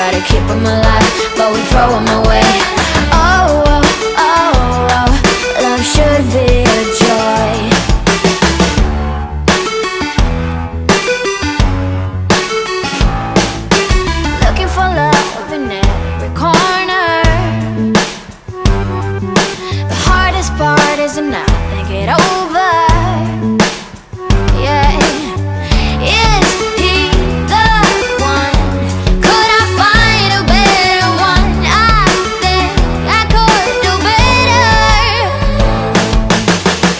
try to keep them alive, but we throw them away. Oh, oh, oh, oh, love should be a joy. Looking for love in every corner. The hardest part is to not think it over. Yeah, is he the one? Could I find a better one? I think I could do better.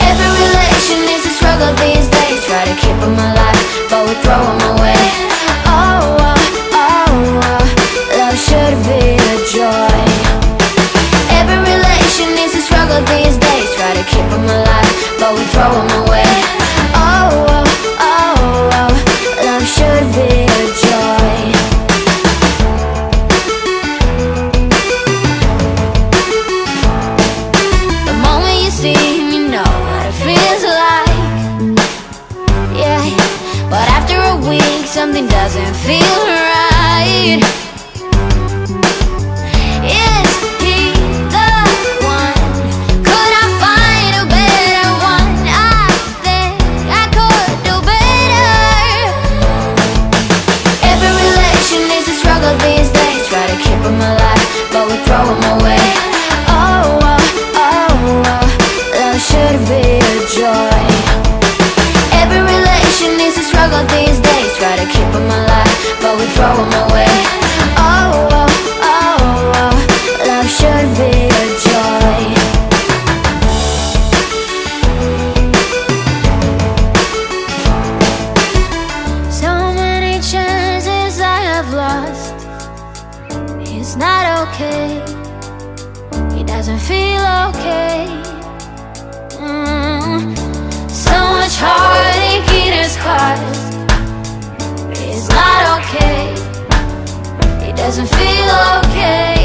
Every relation is a struggle these days. Try to keep them alive, but we throw them away. Oh, oh, oh, oh, love should be a joy. Every relation is a struggle these days. Try to keep them alive, but we throw them away. Oh, oh, oh, oh, love should be a joy. The moment you see him, you know what it feels like. Yeah, but after a week, something doesn't feel right. Is he the one? Could I find a better one? I think I could do better. Every relation is a struggle these days. Try to keep them alive, but we throw them away. Oh, oh, oh, oh, love should be a joy. Every relation is a struggle these days. Try to keep them alive, but we throw them away. Oh, oh, oh, oh, love should be a joy. So many chances I have lost. It's not okay. He doesn't feel okay. So much heartache it has caused. It's not okay. He doesn't feel okay.